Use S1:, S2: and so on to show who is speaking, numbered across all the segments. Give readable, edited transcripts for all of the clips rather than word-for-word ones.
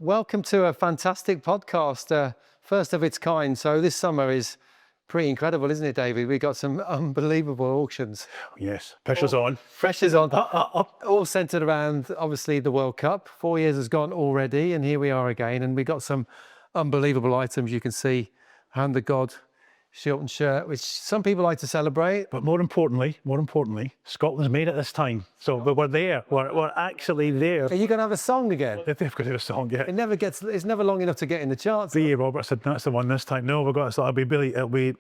S1: Welcome to a fantastic podcast, first of its kind. So this summer is pretty incredible, isn't it, David? We've got some unbelievable auctions.
S2: Yes, pressure's on.
S1: Pressure's on. All centred around, obviously, the World Cup. 4 years has gone already, and here we are again. And we've got some unbelievable items you can see. Hand the God Shilton shirt, which some people like to celebrate.
S2: But more importantly, Scotland's made it this time. So we're there. We're actually there.
S1: Are you going to have a song again?
S2: They've got to do a song, yeah.
S1: It's never long enough to get in the charts.
S2: B.A. Roberts said that's the one this time. No, we've got it'll be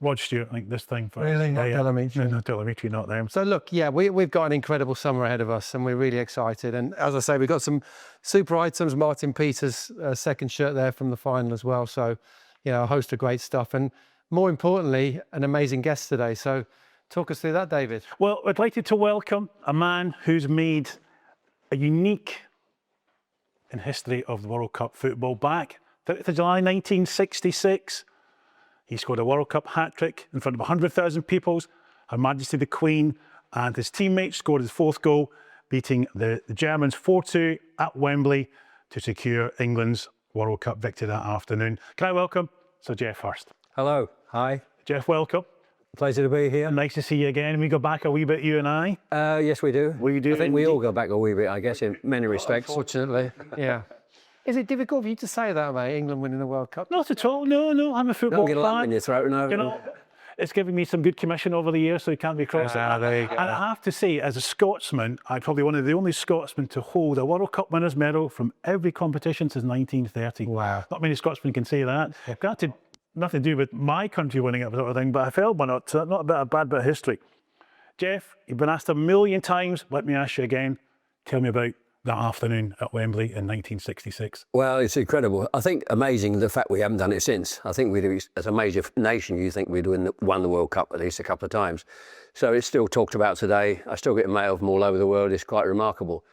S2: Rod Stewart, I think, this time.
S1: Really? Not Delamitri?
S2: No, Delamitri, not them.
S1: So look, yeah, we've got an incredible summer ahead of us and we're really excited. And as I say, we've got some super items. Martin Peters' second shirt there from the final as well. So, you know, a host of great stuff. And more importantly, an amazing guest today. So talk us through that, David.
S2: Well, I'd like to welcome a man who's made a unique in history of the World Cup football. Back 30th of July 1966, he scored a World Cup hat-trick in front of 100,000 people. Her Majesty the Queen and his teammates scored his fourth goal, beating the Germans 4-2 at Wembley to secure England's World Cup victory that afternoon. Can I welcome Sir Geoff Hurst?
S3: Hello, hi.
S2: Geoff, welcome.
S3: Pleasure to be here.
S2: Nice to see you again. We go back a wee bit, you and I.
S3: Yes, we do.
S2: We do.
S3: I think we all go back a wee bit, I guess, in many respects.
S1: Fortunately, yeah. Is it difficult for you to say that, mate, England winning the World Cup?
S2: Not at all. No. I'm a football
S3: Don't get a lump
S2: fan.
S3: in your throat, no.
S2: You know, it's given me some good commission over the years, so you can't be cross.
S1: There you go.
S2: And I have to say, as a Scotsman, I'm probably one of the only Scotsmen to hold a World Cup winners' medal from every competition since 1930.
S1: Wow.
S2: Not many Scotsmen can say that. Granted, nothing to do with my country winning it, sort of thing, but I felt one not a bad bit of history. Geoff, you've been asked a million times. Let me ask you again. Tell me about that afternoon at Wembley in 1966.
S3: Well, it's incredible. I think amazing the fact we haven't done it since. I think as a major nation, you think we'd won the World Cup at least a couple of times. So it's still talked about today. I still get mail from all over the world. It's quite remarkable.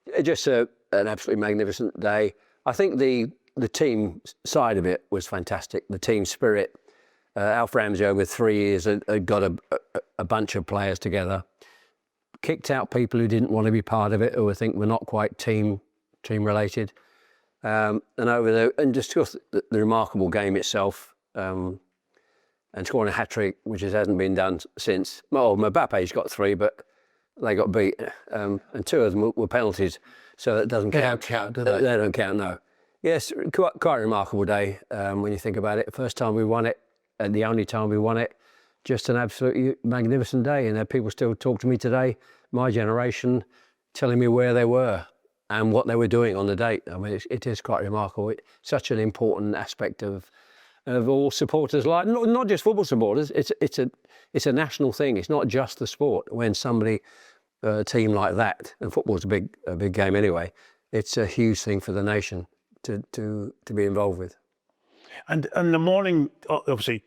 S3: It's just an absolutely magnificent day. I think the team side of it was fantastic. The team spirit. Alf Ramsey over 3 years had got a bunch of players together, kicked out people who didn't want to be part of it, who I think were not quite team related, and just the remarkable game itself, and scoring a hat trick, which hasn't been done since. Well, Mbappe's got 3, but they got beat, and 2 of them were penalties, so that doesn't count.
S1: They don't count, do they?
S3: They don't count, no. Yes, quite a remarkable day when you think about it. First time we won it, and the only time we won it. Just an absolutely magnificent day, and people still talk to me today, my generation, telling me where they were and what they were doing on the date. I mean, it is quite remarkable. It's such an important aspect of all supporters' life, not just football supporters. It's a national thing. It's not just the sport. When somebody, a team like that, and football's a big game anyway, it's a huge thing for the nation to be involved with.
S2: And in the morning, obviously.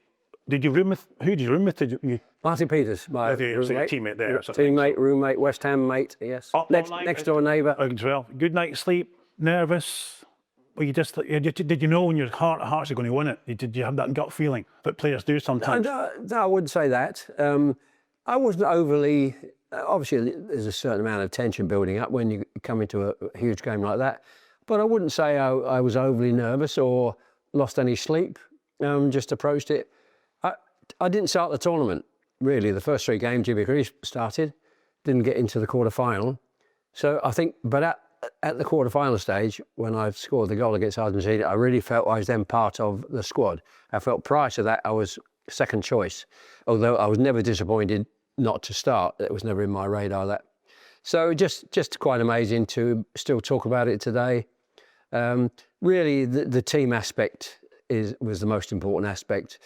S2: Who did you room with?
S3: Martin Peters, my
S2: teammate there.
S3: Teammate, roommate, West Ham mate, yes. Next door neighbour.
S2: As well. Good night's sleep, nervous? Or did you know when your hearts are going to win it? Did you have that gut feeling that players do sometimes?
S3: No, I wouldn't say that. I wasn't overly, obviously there's a certain amount of tension building up when you come into a huge game like that. But I wouldn't say I was overly nervous or lost any sleep. Just approached it. I didn't start the tournament, really. The first 3 games, Jimmy Greaves started, didn't get into the quarter-final. So I think, but at the quarter-final stage, when I scored the goal against Argentina, I really felt I was then part of the squad. I felt prior to that I was second choice, although I was never disappointed not to start. It was never in my radar, that. So just quite amazing to still talk about it today. Really, the team aspect was the most important aspect.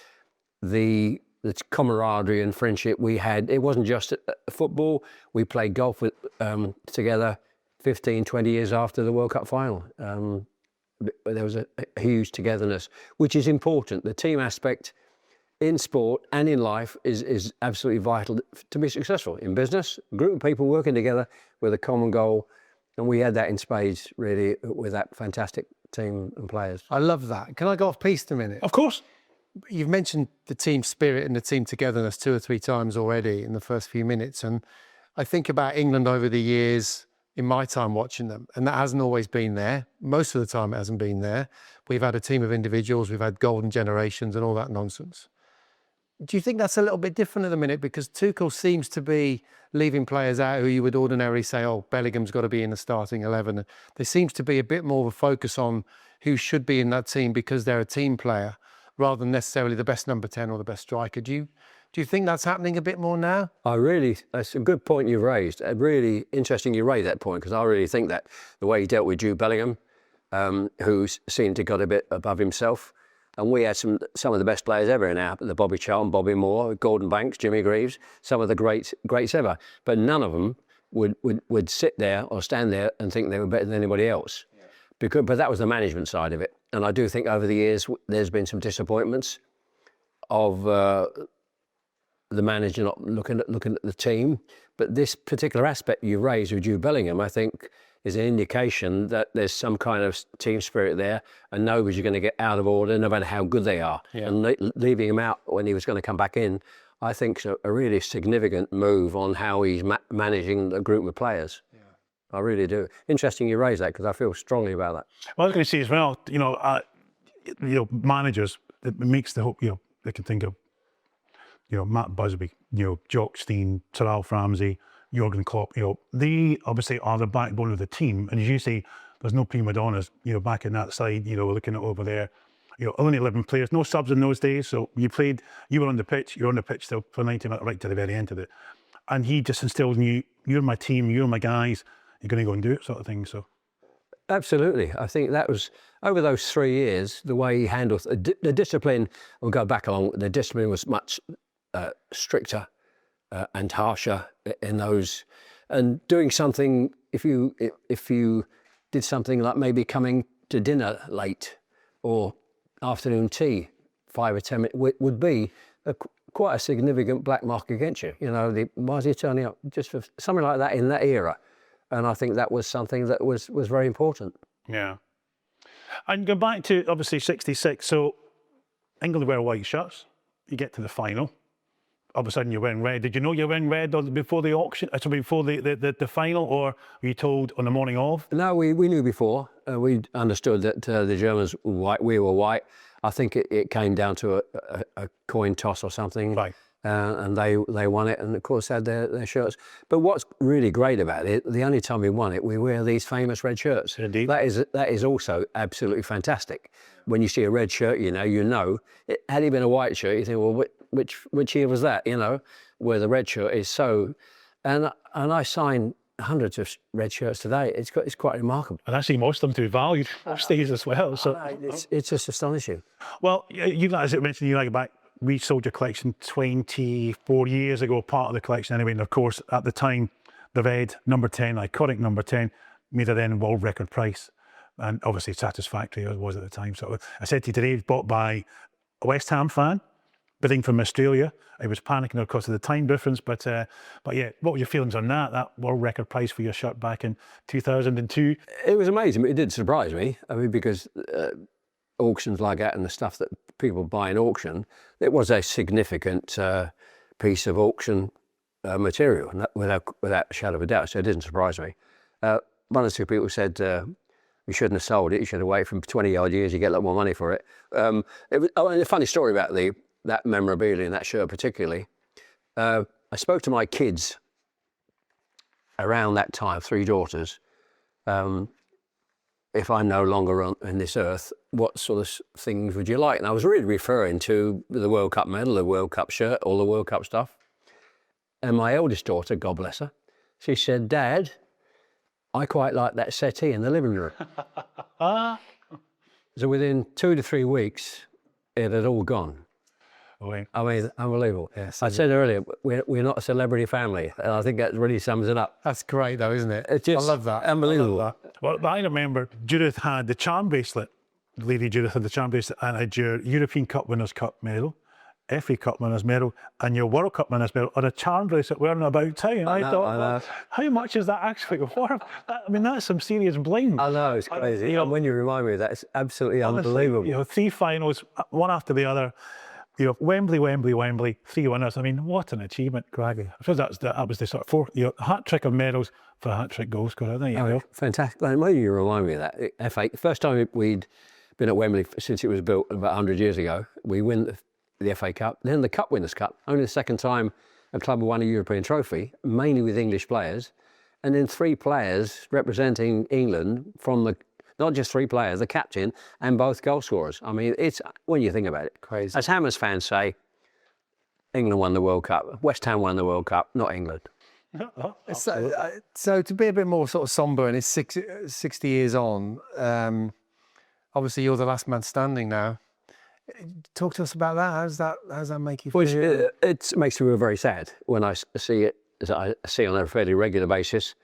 S3: The camaraderie and friendship we had, it wasn't just football. We played golf together 15, 20 years after the World Cup final. There was a huge togetherness, which is important. The team aspect in sport and in life is absolutely vital to be successful. In business, a group of people working together with a common goal, and we had that in spades, really, with that fantastic team and players.
S1: I love that. Can I go off piste a minute?
S2: Of course.
S1: You've mentioned the team spirit and the team togetherness 2 or 3 times already in the first few minutes. And I think about England over the years, in my time watching them, and that hasn't always been there. Most of the time it hasn't been there. We've had a team of individuals, we've had golden generations and all that nonsense. Do you think that's a little bit different at the minute? Because Tuchel seems to be leaving players out who you would ordinarily say, oh, Bellingham's got to be in the starting 11. There seems to be a bit more of a focus on who should be in that team because they're a team player rather than necessarily the best number 10 or the best striker. Do you think that's happening a bit more now?
S3: That's a good point you've raised. Really interesting you raised that point, because I really think that the way he dealt with Jude Bellingham, who seemed to got a bit above himself, and we had some of the best players ever in the Bobby Charlton, Bobby Moore, Gordon Banks, Jimmy Greaves, some of the greats ever. But none of them would sit there or stand there and think they were better than anybody else. Yeah. But that was the management side of it. And I do think over the years there's been some disappointments of the manager not looking at the team. But this particular aspect you raised with Jude Bellingham, I think, is an indication that there's some kind of team spirit there, and nobody's going to get out of order no matter how good they are. Yeah. And leaving him out when he was going to come back in, I think is a really significant move on how he's managing the group of players. Yeah. I really do. Interesting you raise that, because I feel strongly about that.
S2: Well, I was going to say as well, managers, it makes the hope, they can think of, Matt Busby, Jock Stein, Sir Alf Ramsey, Jurgen Klopp, they obviously are the backbone of the team. And as you say, there's no prima donnas, back in that side, looking at over there. Only 11 players, no subs in those days. So you were on the pitch, you're on the pitch still for 90 minutes, right to the very end of it. And he just instills in you, you're my team, you're my guys, you're going to go and do it, sort of thing. So.
S3: Absolutely. I think that was, over those 3 years, the way he handled the discipline, we'll go back along, the discipline was much stricter and harsher in those, and doing something, if you did something like maybe coming to dinner late or afternoon tea 5 or 10 minutes would be quite a significant black mark against you. Why is he turning up? Just for something like that in that era. And I think that was something that was very important.
S2: Yeah. And going back to obviously 66, so England wear white shirts, you get to the final. All of a sudden you're wearing red. Did you know you're wearing red before the auction, before the final, or were you told on the morning of?
S3: No, we knew before. We understood that the Germans were white, we were white. I think it came down to a coin toss or something. Right. And they won it, and of course had their shirts. But what's really great about it, the only time we won it, we wear these famous red shirts.
S2: Indeed.
S3: That is also absolutely fantastic. When you see a red shirt, had it been a white shirt, you think, well, which year was that? Where the red shirt is so, and I signed hundreds of red shirts today. It's quite remarkable.
S2: And I see most of them to be valued most days as well. So
S3: it's just astonishing.
S2: Well, you guys mentioned you like back. We sold your collection 24 years ago, part of the collection anyway. And of course, at the time, the red number 10, iconic number 10, made a then world record price. And obviously satisfactory as it was at the time. So I said to you today, it was bought by a West Ham fan, bidding from Australia. I was panicking, of course, of the time difference. But yeah, what were your feelings on that world record price for your shirt back in 2002?
S3: It was amazing. It did surprise me. I mean, because auctions like that and the stuff that people buy in auction, it was a significant piece of auction material, without a shadow of a doubt. So it didn't surprise me. One or two people said you shouldn't have sold it. You should have waited for 20 odd years. You get a lot more money for it. A funny story about that memorabilia and that shirt particularly. I spoke to my kids around that time, 3 daughters. If I'm no longer on this earth, what sort of things would you like? And I was really referring to the World Cup medal, the World Cup shirt, all the World Cup stuff. And my eldest daughter, God bless her, she said, "Dad, I quite like that settee in the living room." So within 2 to 3 weeks, it had all gone.
S2: Okay.
S3: I mean, unbelievable. Yes, I said earlier, we're not a celebrity family, and I think that really sums it up.
S1: That's great, though, isn't it?
S3: It's just
S1: I love that.
S3: Unbelievable.
S1: I love that.
S2: Well, I remember Judith had the charm bracelet. Lady Judith had the charm bracelet and had your European Cup Winners' Cup medal, FA Cup Winners' medal, and your World Cup Winners' medal on a charm bracelet wearing about town. I thought, well, how much is that actually worth? I mean, that's some serious bling.
S3: I know, it's crazy. And when you remind me of that, it's absolutely unbelievable.
S2: 3 finals, one after the other. You know, Wembley, 3 winners. I mean, what an achievement, Craggy. I suppose that was the sort of hat trick of medals for a hat trick goal scorer. There you go.
S3: Fantastic. And maybe you remind me of that. FA, first time we'd been at Wembley since it was built about 100 years ago. We win the FA Cup, then the Cup Winners' Cup. Only the second time a club won a European trophy, mainly with English players. And then 3 players representing England from not just 3 players, the captain and both goal scorers. I mean, it's, when you think about it,
S1: Crazy.
S3: As Hammers fans say, England won the World Cup. West Ham won the World Cup, not England.
S1: So to be a bit more sort of sombre, and it's 60 years on, obviously you're the last man standing now. Talk to us about that. How's that make you feel?
S3: Well, it makes me very sad when I see it, as I see on a fairly regular basis,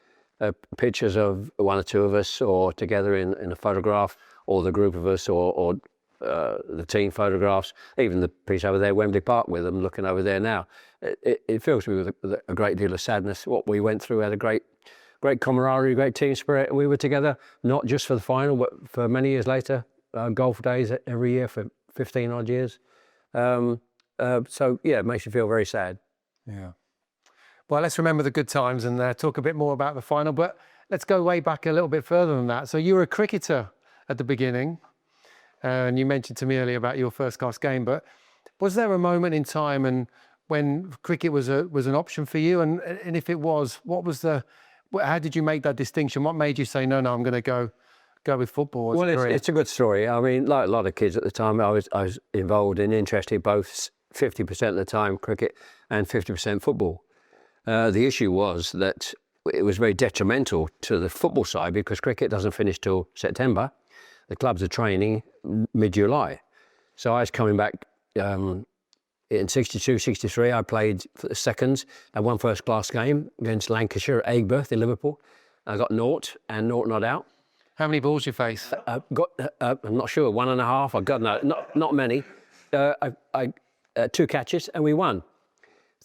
S3: pictures of 1 or 2 of us, or together in a photograph, or the group of us, or the team photographs, even the piece over there, Wembley Park, with them looking over there now. It fills me with a great deal of sadness. What we went through, had a great camaraderie, great team spirit. We were together, not just for the final, but for many years later, golf days every year for 15 odd years. So yeah, it makes you feel very sad.
S1: Yeah. Well, let's remember the good times and talk a bit more about the final, but let's go way back a little bit further than that. So you were a cricketer at the beginning, and you mentioned to me earlier about your first class game, but was there a moment in time and when cricket was an option for you? And if it was, how did you make that distinction? What made you say, no, I'm going to go with football as a career?
S3: It's a good story. I mean, like a lot of kids at the time, I was involved and interested both 50% of the time cricket and 50% football. The issue was that it was very detrimental to the football side because cricket doesn't finish till September. The clubs are training mid-July. So I was coming back in 62, 63. I played for the seconds. I won first class game against Lancashire at Aigburth in Liverpool. I got 0 and 0 not out.
S1: How many balls you face?
S3: I'm not sure, 1.5. I got no, not many. 2 catches and we won.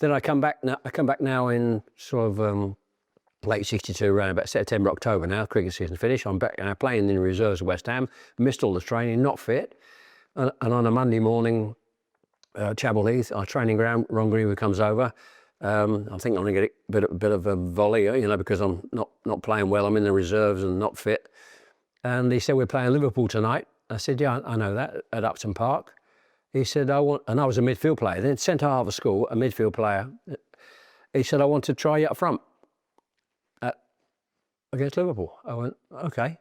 S3: Then I come back now in sort of late 62, around about September, October now, cricket season finished. I'm back now playing in the reserves of West Ham, missed all the training, not fit. And on a Monday morning, Chapel Heath, our training ground, Ron Greenwood comes over. I think I'm going to get a bit of a volley, because I'm not playing well. I'm in the reserves and not fit. And he said, we're playing Liverpool tonight. I said, yeah, I know that, at Upton Park. He said, and I was a midfield player. Then centre half of school, a midfield player. He said, I want to try you up front against Liverpool. I went, okay.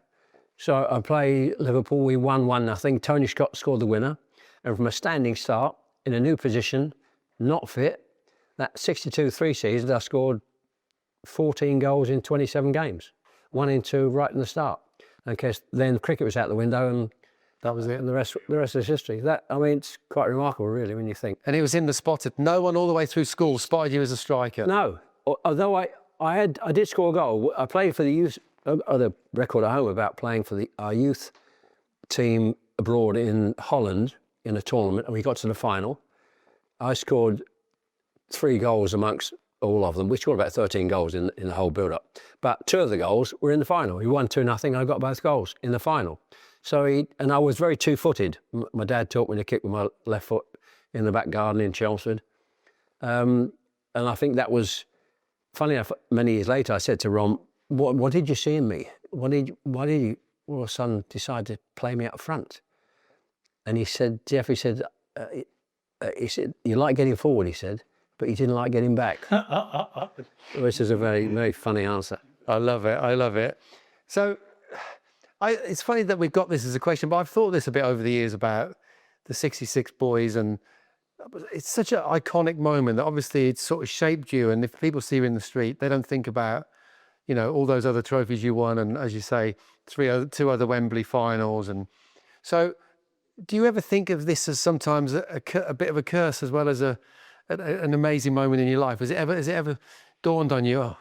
S3: So I played Liverpool. We won 1-0. Tony Scott scored the winner. And from a standing start, in a new position, not fit, that 62-3 season, I scored 14 goals in 27 games. 1 in 2 right in the start. And of course, then cricket was out the window and that was it. And the rest is history. It's quite remarkable, really, when you think.
S1: And it was in the spotted. No one all the way through school spotted you as a striker.
S3: No. Although I did score a goal. I played for the youth, the record at home about playing for our youth team abroad in Holland in a tournament, and we got to the final. I scored 3 goals amongst all of them. We scored about 13 goals in the whole build-up. But 2 of the goals were in the final. We won 2-0. I got both goals in the final. So and I was very two-footed. My dad taught me to kick with my left foot in the back garden in Chelmsford. And I think that was, funny enough, many years later, I said to Ron, what did you see in me? Why did you, all of a sudden, decide to play me up front? And he said, Geoff, you like getting forward, he said, but you didn't like getting back. Which is a very, very funny answer.
S1: I love it. So it's funny that we've got this as a question, but I've thought this a bit over the years about the 66 boys, and it's such an iconic moment that obviously it's sort of shaped you. And if people see you in the street, they don't think about, all those other trophies you won. And as you say, 2 other Wembley finals. And so do you ever think of this as sometimes a bit of a curse as well as an amazing moment in your life? Has it ever dawned on you? Oh,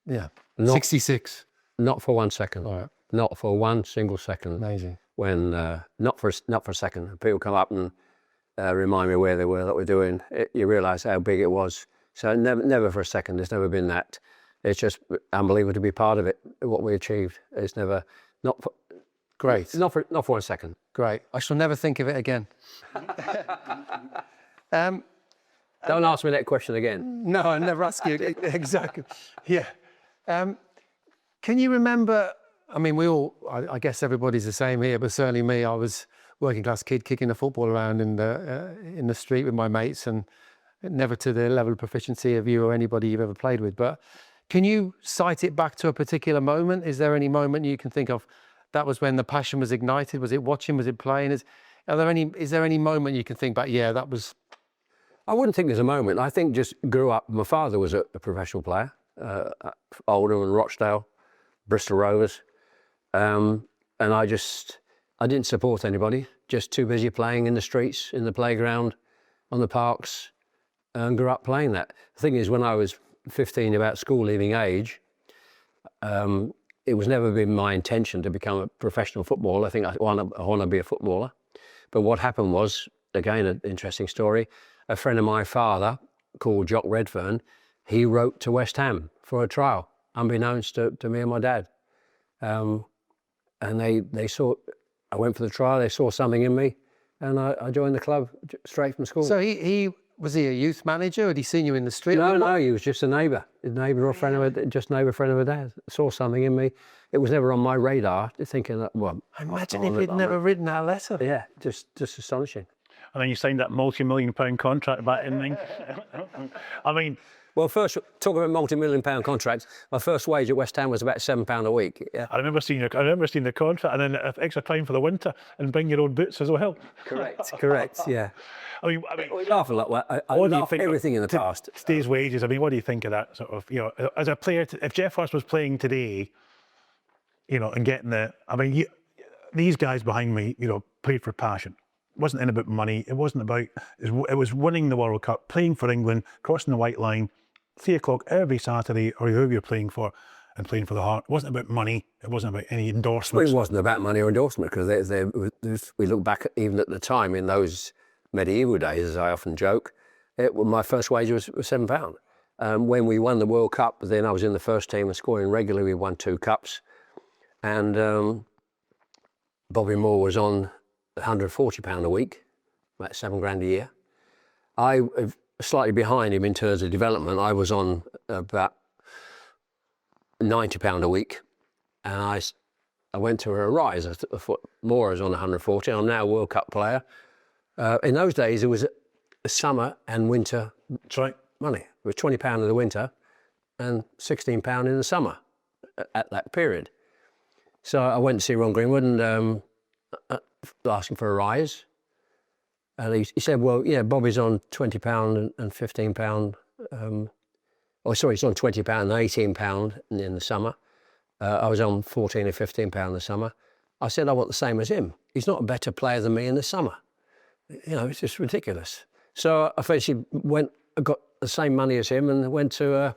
S1: yeah. 66.
S3: Not for 1 second.
S1: All right.
S3: Not for 1 single second.
S1: Amazing.
S3: When not for a second. People come up and remind me where they were, that we're doing. You realise how big it was. So never for a second. There's never been that. It's just unbelievable to be part of it. What we achieved. It's never not for 1 second.
S1: Great. I shall never think of it again.
S3: Don't ask me that question again.
S1: No, I never ask you. Exactly. Yeah. Can you remember, I mean, I guess everybody's the same here, but certainly me, I was working class kid kicking a football around in the street with my mates, and never to the level of proficiency of you or anybody you've ever played with. But can you cite it back to a particular moment? Is there any moment you can think of that was when the passion was ignited? Was it watching? Was it playing? Is there any moment you can think back? Yeah, that was.
S3: I wouldn't think there's a moment. I think just grew up. My father was a professional player, Oldham and Rochdale, Bristol Rovers, and I didn't support anybody. Just too busy playing in the streets, in the playground, on the parks, and grew up playing that. The thing is, when I was 15, about school leaving age, it was never been my intention to become a professional footballer. I think I want to be a footballer. But what happened was, again, an interesting story. A friend of my father, called Jock Redfern, he wrote to West Ham for a trial, unbeknownst to me and my dad. And they saw, I went for the trial, they saw something in me, and I joined the club straight from school.
S1: So was he a youth manager? Had he seen you in the street?
S3: No, he was just a neighbour or friend of a dad. Saw something in me. It was never on my radar, thinking that, well...
S1: Imagine if he'd never written that letter.
S3: Yeah, just astonishing.
S2: And then you signed that multi-million-pound contract back in. I mean,
S3: well, first, talking about multi-million-pound contracts, my first wage at West Ham was about £7 a week. Yeah.
S2: I remember seeing the contract, and then extra time for the winter, and bring your own boots as well.
S3: Correct. Yeah.
S2: I mean,
S3: we laugh a lot. I laugh at everything in the past.
S2: Today's wages. I mean, what do you think of that sort of? As a player, if Geoff Hurst was playing today, and getting these guys behind me, played for passion. It wasn't about money. It wasn't about. It was winning the World Cup, playing for England, crossing the white line, 3 o'clock every Saturday, or whoever you're playing for, and playing for the heart. It wasn't about money. It wasn't about any endorsements.
S3: Well, it wasn't about money or endorsement, because we look back even at the time in those medieval days, as I often joke, my first wage was £7. When we won the World Cup, then I was in the first team and scoring regularly. We won 2 cups, and Bobby Moore was on £140 a week, about £7 a year. I slightly behind him in terms of development. I was on about £90 a week, and I went to a rise. Moore was on 140. I'm now a World Cup player. In those days, it was a summer and winter money. It was £20 in the winter and £16 in the summer at that period. So I went to see Ron Greenwood and asking for a rise. And he said, well, yeah, Bobby's on £20 and £15. He's on £20 and £18 in the summer. I was on £14 or £15 in the summer. I said, I want the same as him. He's not a better player than me in the summer. It's just ridiculous. So I eventually got the same money as him and went to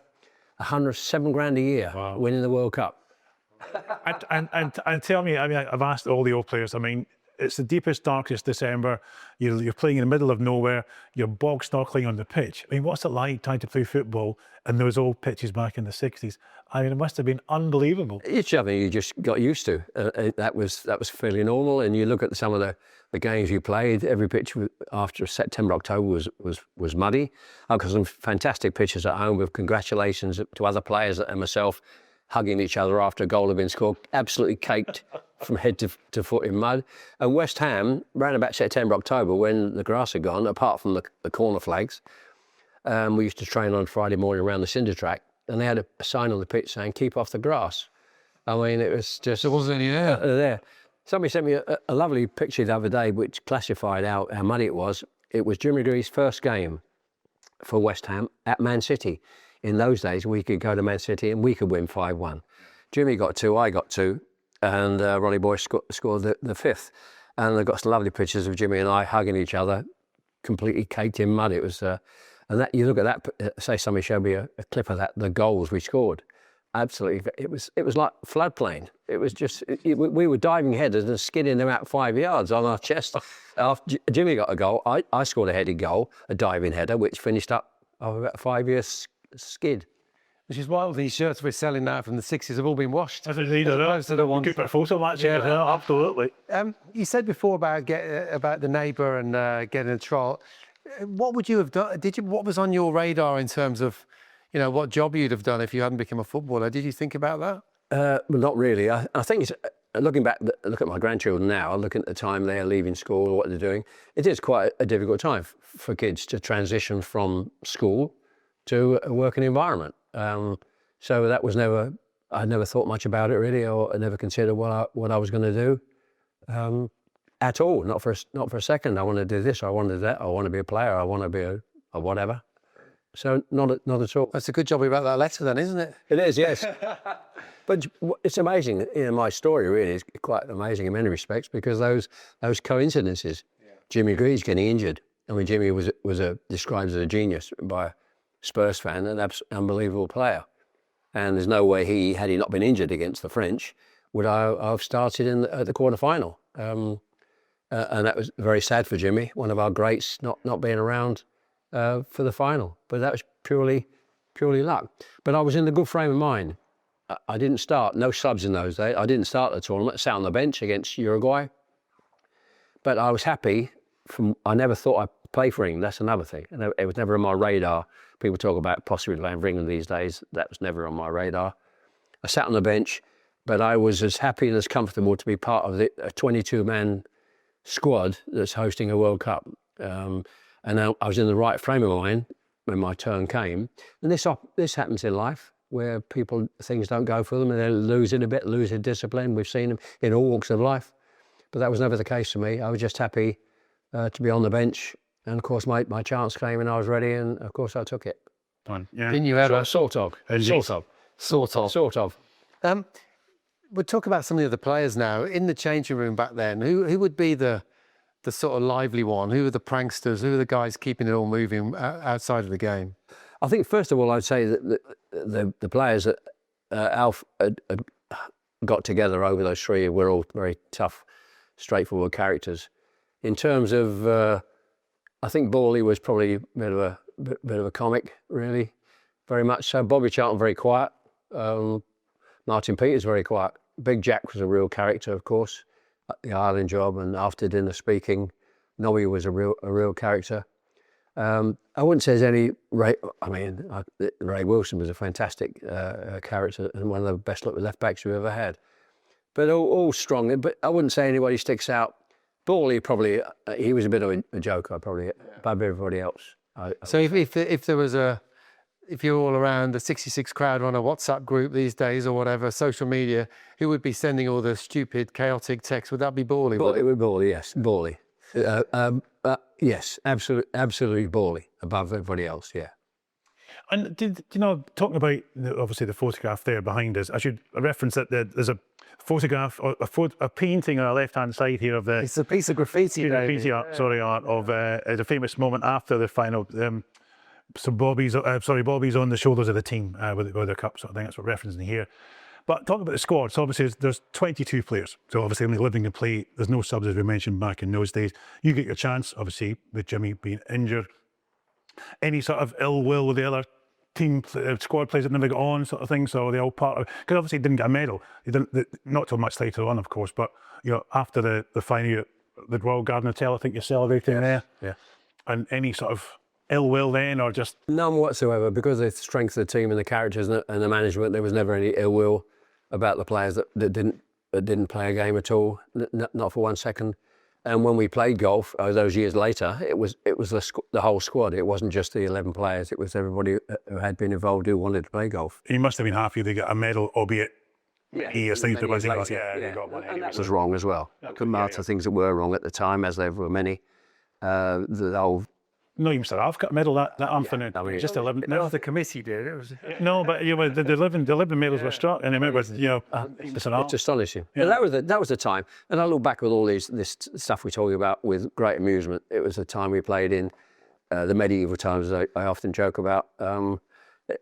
S3: £7 a year, wow, winning the World Cup.
S2: and tell me, I've asked all the old players, it's the deepest, darkest December, you're playing in the middle of nowhere, you're bog snorkeling on the pitch. What's it like trying to play football in those old pitches back in the 60s? It must have been unbelievable.
S3: It's something you just got used to. That was fairly normal, and you look at some of the games you played, every pitch after September, October was muddy. I've got some fantastic pictures at home with congratulations to other players and myself hugging each other after a goal had been scored, absolutely caked from head to foot in mud. And West Ham, around about September, October, when the grass had gone, apart from the corner flags, we used to train on Friday morning around the cinder track, and they had a sign on the pitch saying, keep off the grass. It was just...
S1: There wasn't any air.
S3: There. Somebody sent me a lovely picture the other day which classified how muddy it was. It was Jim Greaves' first game for West Ham at Man City. In those days, we could go to Man City and we could win 5-1. Jimmy got 2, I got 2, and Ronnie Boyce scored the 5th. And I got some lovely pictures of Jimmy and I hugging each other, completely caked in mud. It was, and that you look at that. Say somebody showed me a clip of that, the goals we scored. Absolutely, it was like floodplain. It was just we were diving headers and skidding them out 5 yards on our chest. After Jimmy got a goal, I scored a headed goal, a diving header, which finished up about a 5 year skid.
S2: which is wild.
S1: These shirts we're selling now from the 60s have all been washed.
S2: As indeed, I know.
S1: opposed to the ones.
S2: Good photo, actually. Yeah, absolutely.
S1: You said before about about the neighbour and getting a trot. What would you have done? What was on your radar in terms of, what job you'd have done if you hadn't become a footballer? Did you think about that?
S3: Well, not really. I think it's, looking back, look at my grandchildren now, looking at the time they're leaving school or what they're doing, it is quite a difficult time for kids to transition from school to a working environment. So that was I never thought much about it really, or I never considered what I was going to do at all. Not for a second. I want to do this, I want to do that, I want to be a player, I want to be a whatever. So not at all.
S1: That's a good job about that letter then, isn't it?
S3: It is, yes. But it's amazing. My story really is quite amazing in many respects because those coincidences. Yeah. Jimmy Greaves getting injured. I mean, Jimmy was described as a genius by a Spurs fan, an unbelievable player. And there's no way had he not been injured against the French, would I have started at the quarter-final. And that was very sad for Jimmy, one of our greats not being around for the final. But that was purely luck. But I was in a good frame of mind. I didn't start, no subs in those days. I didn't start the tournament, sat on the bench against Uruguay. But I was happy. I never thought I'd play for England, that's another thing. It was never on my radar. People talk about possibly playing for England these days. That was never on my radar. I sat on the bench, but I was as happy and as comfortable to be part of a 22-man squad that's hosting a World Cup. And I was in the right frame of mind when my turn came. And this happens in life, where things don't go for them and they're losing discipline. We've seen them in all walks of life. But that was never the case for me. I was just happy to be on the bench. And of course, my chance came and I was ready, and of course I took it.
S2: Yeah.
S1: Didn't you have
S3: Sort of.
S1: We'll talk about some of the other players now. In the changing room back then, who would be the sort of lively one? Who are the pranksters? Who are the guys keeping it all moving outside of the game?
S3: I think, first of all, I'd say that the players that Alf had got together over those 3 were all very tough, straightforward characters. In terms of, I think Borley was probably a bit of a comic, really, very much so. Bobby Charlton, very quiet. Martin Peters, very quiet. Big Jack was a real character, of course, at the Ireland job and after dinner speaking. Nobby was a real character. I wouldn't say there's any Ray. I mean, Ray Wilson was a fantastic character and one of the best left backs we've ever had. But all strong. But I wouldn't say anybody sticks out. Borley probably he was a bit of a joker, probably above everybody else.
S1: So if there was if you're all around the 66 crowd on a WhatsApp group these days or whatever, social media, who would be sending all the stupid, chaotic texts? Would that be Borley?
S3: It would be Borley, yes, Borley. Yes, absolutely Borley above everybody else. Yeah.
S2: And talking about obviously the photograph there behind us, I should reference that there's a photograph, a painting on the left-hand side here of the.
S1: It's a piece of graffiti.
S2: Art of a famous moment after the final. So Bobby's on the shoulders of the team with their cup. So I think that's what we're referencing here. But talking about the squad, so obviously there's 22 players. So obviously only living and play. There's no subs as we mentioned back in those days. You get your chance, obviously, with Jimmy being injured. Any sort of ill will with the other team squad players that never got on, sort of thing. So they all part of, because obviously he didn't get a medal. He didn't, not till much later on, of course. But after the final, the Royal Garden Hotel, I think you're celebrating there.
S3: Yeah.
S2: And any sort of ill will then, or just
S3: none whatsoever, because of the strength of the team and the characters and the management. There was never any ill will about the players that didn't play a game at all, not for 1 second. And when we played golf those years later, it was the whole squad. It wasn't just the 11 players. It was everybody who had been involved who wanted to play golf.
S2: You must have been happy they got a medal, albeit years later.
S3: They got one anyway. That was wrong as well. Couldn't matter things that were wrong at the time, as there were many. The whole.
S2: No, you must have. I've got a medal that afternoon.
S3: I mean,
S2: just 11.
S1: No, the committee did. It was
S2: no, but the 11 medals were struck, and I remember
S3: it's astonishing. Yeah. That was the time, and I look back with all this stuff we're talking about with great amusement. It was the time we played in, the medieval times. I often joke about.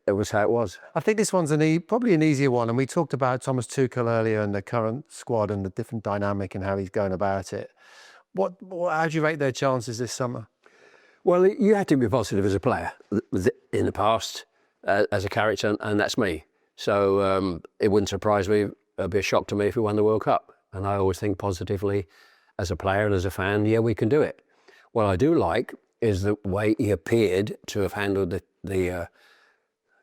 S3: It was how it was.
S1: I think this one's probably an easier one, and we talked about Thomas Tuchel earlier and the current squad and the different dynamic and how he's going about it. How do you rate their chances this summer?
S3: Well, you had to be positive as a player in the past. as a character, and that's me. So it wouldn't surprise me. It'd be a shock to me if we won the World Cup. And I always think positively as a player and as a fan, yeah, we can do it. What I do like is the way he appeared to have handled the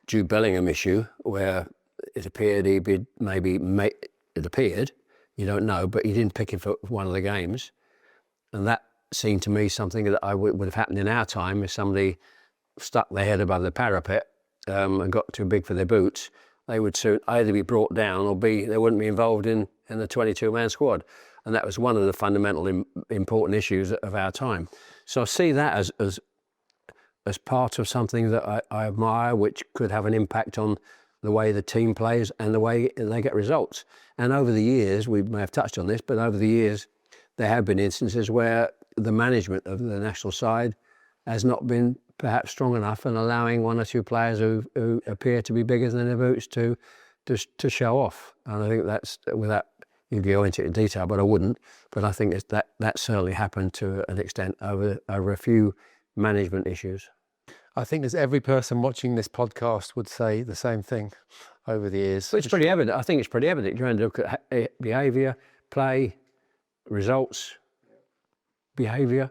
S3: Jude Bellingham issue, where it appeared it appeared, you don't know, but he didn't pick him for one of the games. And that seemed to me something that would have happened in our time if somebody stuck their head above the parapet and got too big for their boots. They would soon either be brought down or they wouldn't be involved in the 22-man squad. And that was one of the fundamental important issues of our time. So I see that as part of something that I admire, which could have an impact on the way the team plays and the way they get results. And over the years, we may have touched on this, but over the years, there have been instances where the management of the national side has not been perhaps strong enough and allowing one or two players who appear to be bigger than their boots to show off. And I think that's, without you go into it in detail, but I wouldn't. But I think that certainly happened to an extent over a few management issues.
S1: I think as every person watching this podcast would say the same thing over the years.
S3: But it's pretty evident. I think it's pretty evident. You're going to look at behaviour, play, results, behaviour.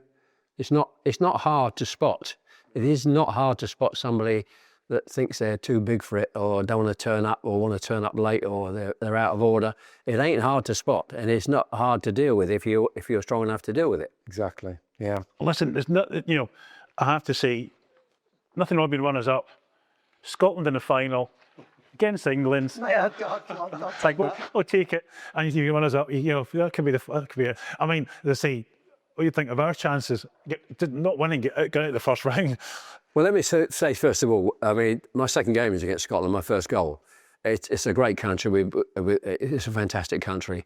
S3: It's not hard to spot. It is not hard to spot somebody that thinks they're too big for it or don't want to turn up or want to turn up late or they're out of order. It ain't hard to spot, and it's not hard to deal with if you're strong enough to deal with it.
S1: Exactly. Yeah.
S2: Listen, there's not, I have to say, nothing wrong with runners-up. Scotland in the final against England. It's like, we'll take it. And you runners up. That could be. I mean, they say, what do you think of our chances? Not winning, get out of the first round.
S3: Well, let me say first of all, I mean, my second game is against Scotland. My first goal. It's a great country. It's a fantastic country.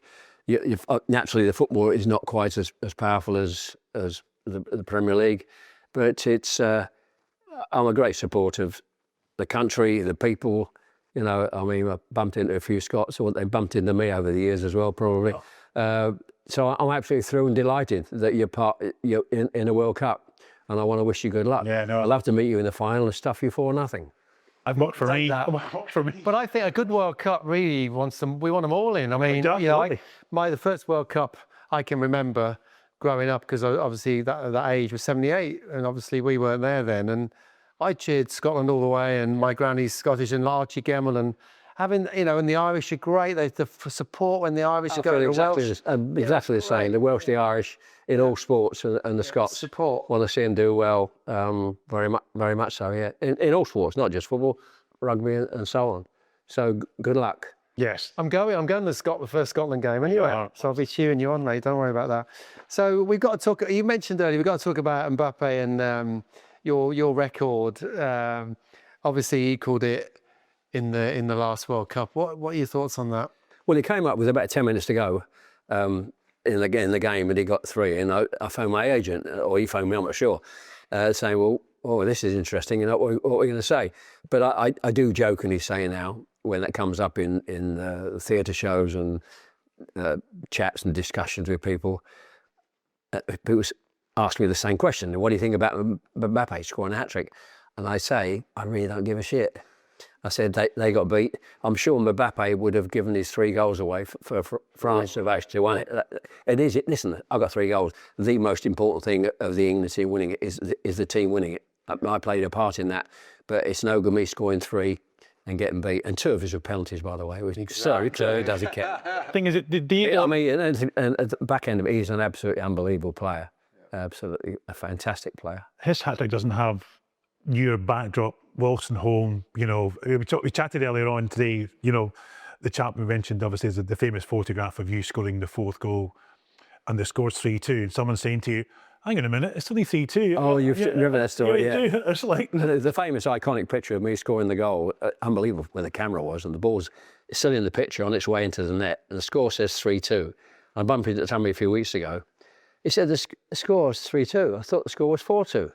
S3: Naturally, the football is not quite as powerful as the Premier League, but it's. I'm a great supporter of the country, the people. I mean, I bumped into a few Scots, or they bumped into me over the years as well, probably. So I'm absolutely thrilled and delighted that you're in a World Cup, and I want to wish you good luck.
S2: Yeah, no.
S3: I'd love to meet you in the final and stuff you 4-0.
S2: I've worked for me.
S1: But I think a good World Cup really wants them. We want them all in. I mean, the first World Cup I can remember growing up, because obviously that age was 78, and obviously we weren't there then. And I cheered Scotland all the way, and my granny's Scottish, and Archie Gemmell, and having, and the Irish are great. They the support when the Irish are going to Welsh.
S3: Exactly the same. The Welsh, the Irish, in all sports, and the Scots
S1: support.
S3: Want to see them do well. Very much so. Yeah, in all sports, not just football, rugby, and so on. So good luck.
S2: Yes.
S1: I'm going to the first Scotland game anyway, so I'll be cheering you on, mate. Don't worry about that. So we've got to talk. You mentioned earlier we've got to talk about Mbappe and your record. Obviously, he equalled it in the last World Cup. What are your thoughts on that?
S3: Well, he came up with about 10 minutes to go in the game, and he got 3. And I phoned my agent, or he phoned me, I'm not sure, saying, "Well, this is interesting. What are we going to say?" But I do jokingly say now, when that comes up in theatre shows and chats and discussions with people, people ask me the same question. What do you think about Mbappe scoring a hat-trick? And I say, I really don't give a shit. I said, they got beat. I'm sure Mbappe would have given his 3 goals away for France to have actually won it. It is. Listen, I got 3 goals. The most important thing of the England team winning it is the team winning it. I played a part in that. But it's no good me scoring 3 and getting beat. And 2 of his were penalties, by the way. So it doesn't count.
S2: Thing is,
S3: I mean, and at the back end of it, he's an absolutely unbelievable player. Absolutely a fantastic player.
S2: His hat-trick doesn't have your backdrop, Wilson home. We chatted earlier on today. The chap we mentioned obviously is the famous photograph of you scoring the 4th goal, and the score's 3-2, and someone saying to you, "Hang on a minute, it's only 3-2."
S3: Oh, you remember that story? Yeah.
S2: It's like
S3: the famous iconic picture of me scoring the goal. Unbelievable where the camera was, and the ball's still in the picture on its way into the net, and the score says 3-2. I bumped into somebody a few weeks ago. He said the score is 3-2. I thought the score was 4-2.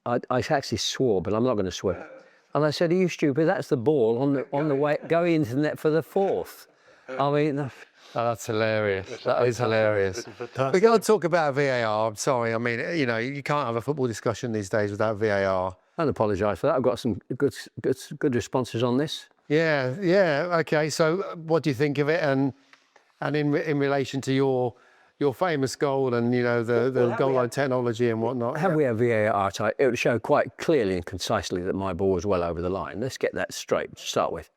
S3: I actually swore, but I'm not going to swear. And I said, "Are you stupid? That's the ball on the way going into the net for the 4th." I mean,
S1: that's hilarious. That is hilarious. We've got to talk about VAR. I'm sorry. I mean, you can't have a football discussion these days without VAR.
S3: don't apologise for that. I've got some good responses on this.
S1: Yeah, yeah. Okay. So, what do you think of it? And in relation to your famous goal and the goal line technology and whatnot.
S3: Have we had VAR? It would show quite clearly and concisely that my ball was well over the line. Let's get that straight to start with.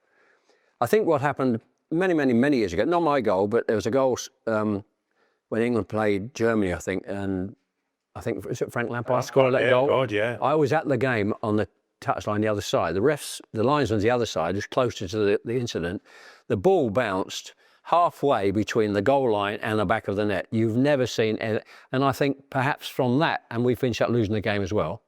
S3: I think what happened many years ago, not my goal, but there was a goal when England played Germany, I think, and I think was it Frank Lampard scored that goal.
S2: God, yeah.
S3: I was at the game on the touchline the other side. The linesman's the other side, just closer to the incident. The ball bounced halfway between the goal line and the back of the net. You've never seen, and I think perhaps from that, and we finished up losing the game as well.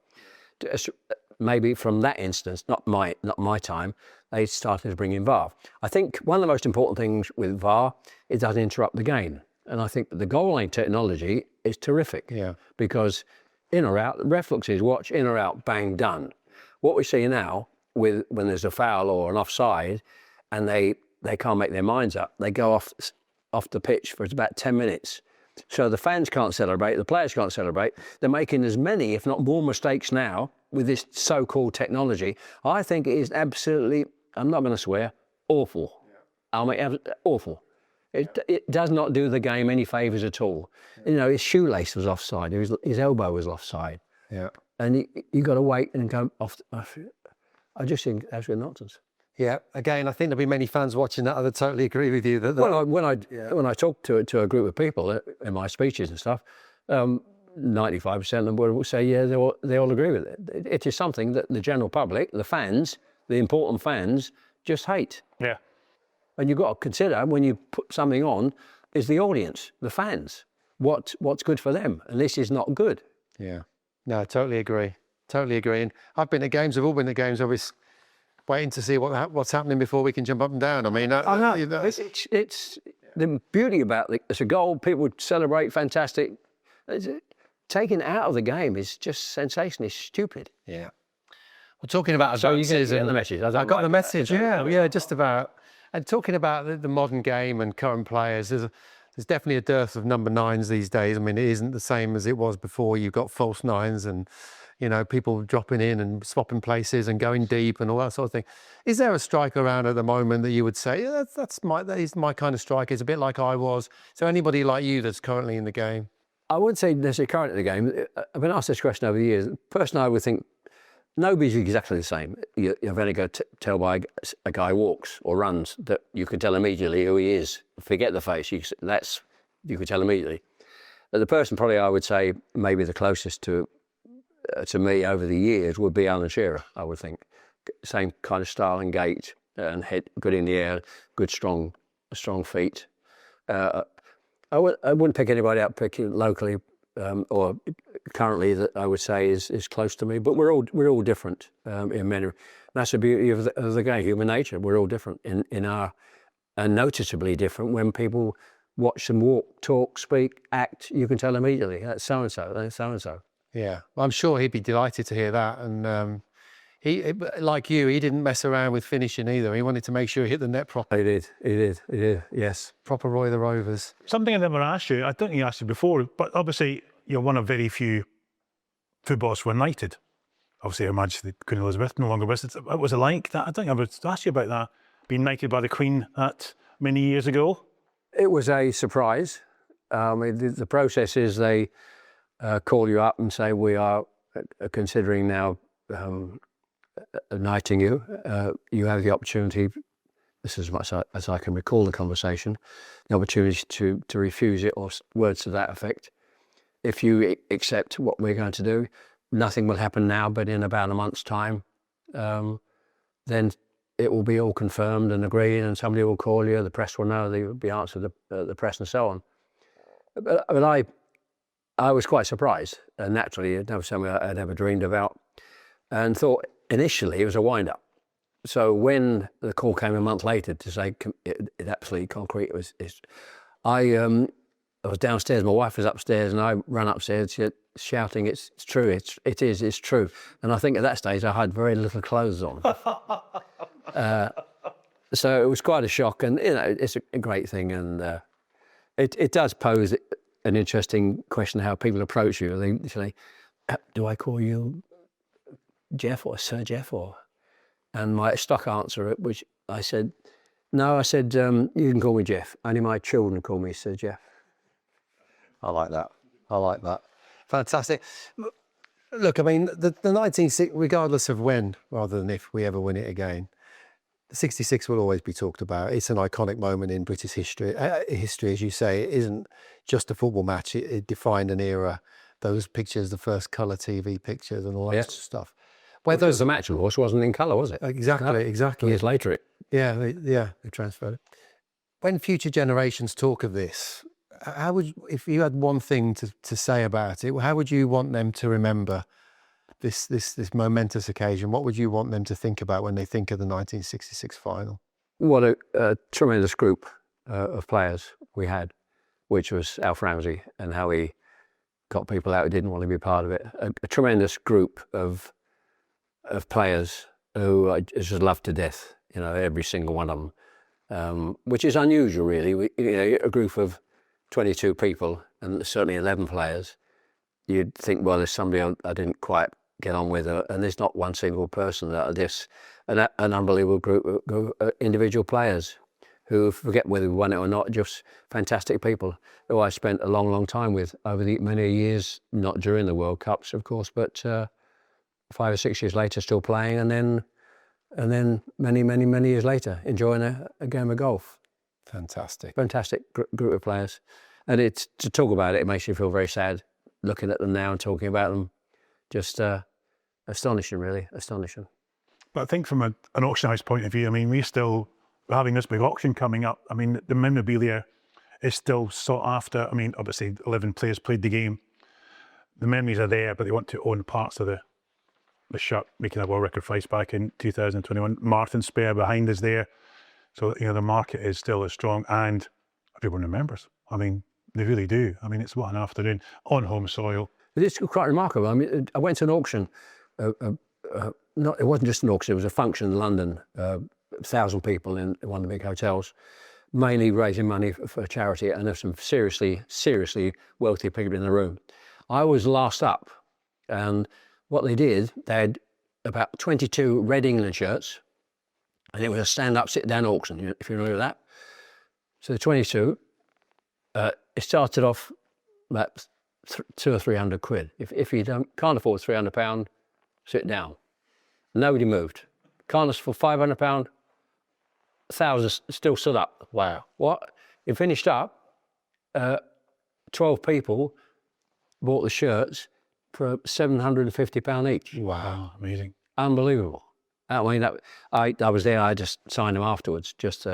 S3: Maybe from that instance, not my time, they started to bring in VAR. I think one of the most important things with VAR, it doesn't interrupt the game. And I think the goal line technology is terrific.
S1: Yeah.
S3: Because in or out, the ref looks at his watch, in or out, bang, done. What we see now, when there's a foul or an offside, and they can't make their minds up, they go off the pitch for about 10 minutes. So the fans can't celebrate, the players can't celebrate. They're making as many, if not more, mistakes now with this so-called technology. I think it is absolutely, I'm not going to swear, awful. Yeah. I mean, awful. It does not do the game any favours at all. Yeah. His shoelace was offside, his elbow was offside.
S1: Yeah.
S3: And you got to wait and go off. I just think that's nonsense.
S1: Yeah. Again, I think there'll be many fans watching that. I would totally agree with you.
S3: Well, when I talk to a group of people in my speeches and stuff, 95% of them will say, yeah, they all agree with it. It is something that the general public, the fans, the important fans, just hate.
S2: Yeah.
S3: And you've got to consider when you put something on, is the audience, the fans, what's good for them, and this is not good.
S1: Yeah. No, I totally agree. Totally agree. And I've been at games. We've all been at games. I was waiting to see what's happening before we can jump up and down. I mean,
S3: I know. It's the beauty about it. It's a goal. People celebrate. Fantastic. Taken out of the game is just sensational. It's stupid.
S1: Yeah. We're talking about
S3: advances. So you get the message.
S1: I got the message. Yeah, just about. And talking about the modern game and current players, there's definitely a dearth of number 9s these days. I mean, it isn't the same as it was before. You've got false 9s and, people dropping in and swapping places and going deep and all that sort of thing. Is there a striker around at the moment that you would say, yeah, he's my kind of striker? He's a bit like I was. So anybody like you that's currently in the game?
S3: I wouldn't say necessarily currently in the game. I've been asked this question over the years. Personally, I would think nobody's exactly the same. You've only got to tell by a guy walks or runs that you can tell immediately who he is. Forget the face. You can tell immediately. But the person probably I would say maybe the closest to me over the years would be Alan Shearer. I would think same kind of style and gait and head good in the air, good strong feet. I wouldn't pick anybody out locally. Or currently that I would say is close to me, but we're all different in many. That's the beauty of the game, human nature. We're all different in our, and noticeably different when people watch them walk, talk, speak, act. You can tell immediately that's so and so. That's so and so.
S1: Yeah, well, I'm sure he'd be delighted to hear that. And he, like you, he didn't mess around with finishing either. He wanted to make sure he hit the net properly.
S3: He did. Yes,
S1: proper Roy the Rovers.
S2: Something I never asked you, I don't think you asked you before, but obviously you're one of very few footballers who were knighted. Obviously, Her Majesty Queen Elizabeth no longer with us. What was it like? That I think I would ask you about that. Being knighted by the Queen that many years ago.
S3: It was a surprise. The process is they call you up and say we are considering now knighting you. You have the opportunity. This is as much as I can recall the conversation. The opportunity to refuse it or words to that effect. If you accept what we're going to do, nothing will happen now, but in about a month's time, then it will be all confirmed and agreed, and somebody will call you, the press will know, there will be answered the press and so on. But I was quite surprised, and naturally, it was something I'd never dreamed about, and thought initially it was a wind-up. So when the call came a month later to say it absolutely concrete, I was downstairs, my wife was upstairs, and I ran upstairs shouting, it's true, it's true. And I think at that stage I had very little clothes on. So it was quite a shock, and it's a great thing, and it does pose an interesting question how people approach you. They say, do I call you Geoff or Sir Geoff or? And my stock answer, which I said, no, I said, you can call me Geoff. Only my children call me Sir Geoff.
S1: I like that. I like that. Fantastic. Look, I mean, the 1960, regardless of when, rather than if we ever win it again, the 66 will always be talked about. It's an iconic moment in British history. History, as you say, it isn't just a football match. It defined an era. Those pictures, the first colour TV pictures and all that sort of stuff.
S3: Whether the match, of course, wasn't in colour, was it?
S1: Exactly.
S3: Years later,
S1: they transferred it. When future generations talk of this, how would, if you had one thing to say about it, how would you want them to remember this momentous occasion? What would you want them to think about when they think of the 1966 final?
S3: What a tremendous group of players we had, which was Alf Ramsey, and how he got people out who didn't want to be part of it. A tremendous group of players who I just loved to death, every single one of them, which is unusual, really. A group of 22 people and certainly 11 players, you'd think, well, there's somebody I didn't quite get on with, and there's not one single person that are just an unbelievable group of individual players who, forget whether we won it or not, just fantastic people who I spent a long, long time with over the many years, not during the World Cups, of course, but 5 or 6 years later, still playing, and then many, many, many years later, enjoying a game of golf.
S1: Fantastic
S3: group of players, and it's to talk about it. It makes you feel very sad looking at them now and talking about them. Just astonishing, really astonishing.
S2: But I think from an auction house point of view, I mean, we're having this big auction coming up. I mean, the memorabilia is still sought after. I mean, obviously 11 players played the game. The memories are there, but they want to own parts of the shirt, making a world record price back in 2021. Martin Spare behind us there. So, the market is still as strong, and everyone remembers. I mean, they really do. I mean, it's what an afternoon on home soil.
S3: It's quite remarkable. I mean, I went to an auction. It wasn't just an auction, it was a function in London. 1,000 people in one of the big hotels, mainly raising money for charity, and there's some seriously, seriously wealthy people in the room. I was last up, and what they did, they had about 22 Red England shirts, and it was a stand-up, sit-down auction, if you remember that. So the 22, it started off about 200 or 300 quid. If you can't afford £300, sit down. Nobody moved. Can't afford £500, 1,000 still stood up. Wow. What? It finished up, 12 people bought the shirts for £750 each.
S2: Wow, amazing.
S3: Unbelievable. I mean, I was there, I just signed them afterwards, just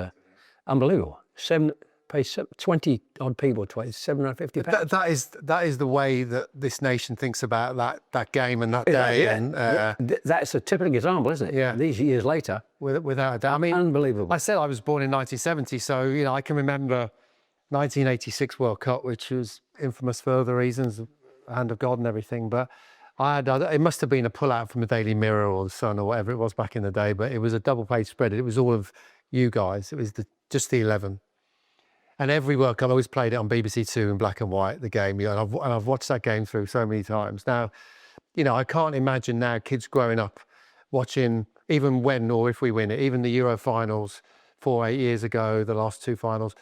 S3: unbelievable. 20 odd people, £750.
S1: That is the way that this nation thinks about that game and that day.
S3: Yeah.
S1: And
S3: that's a typical example, isn't it?
S1: Yeah.
S3: These years later.
S1: Without a doubt. I mean,
S3: unbelievable.
S1: I said I was born in 1970, so I can remember 1986 World Cup, which was infamous for other reasons, the hand of God and everything. But it must have been a pull-out from the Daily Mirror or the Sun or whatever it was back in the day. But it was a double-page spread. It was all of you guys. It was just the 11. And every World Cup, I always played it on BBC Two in black and white, the game. And I've watched that game through so many times. Now, I can't imagine now kids growing up watching, even when or if we win it, even the Euro finals 8 years ago, the last two finals,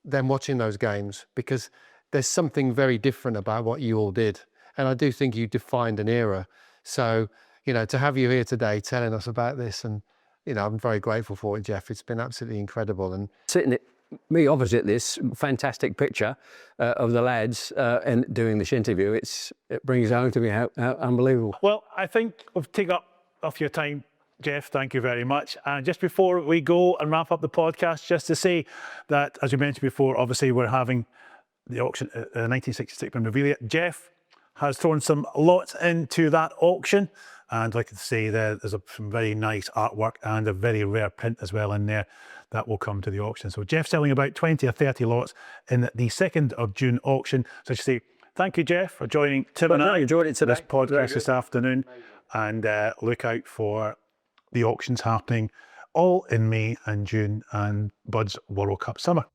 S1: them watching those games, because there's something very different about what you all did. And I do think you defined an era. So, to have you here today telling us about this, and, I'm very grateful for it, Geoff. It's been absolutely incredible. And
S3: sitting me opposite this fantastic picture of the lads and doing this interview, it brings home to me how unbelievable.
S2: Well, I think we've taken up off your time, Geoff. Thank you very much. And just before we go and wrap up the podcast, just to say that, as you mentioned before, obviously we're having the auction, 1966 memorabilia. Geoff has thrown some lots into that auction, and I'd like to say there's some very nice artwork and a very rare print as well in there that will come to the auction. So Geoff's selling about 20 or 30 lots in the 2nd of June auction. So I should say thank you, Geoff, for joining Tim and I
S3: enjoyed it today.
S2: This podcast this afternoon. And look out for the auctions happening all in May and June and Bud's World Cup Summer.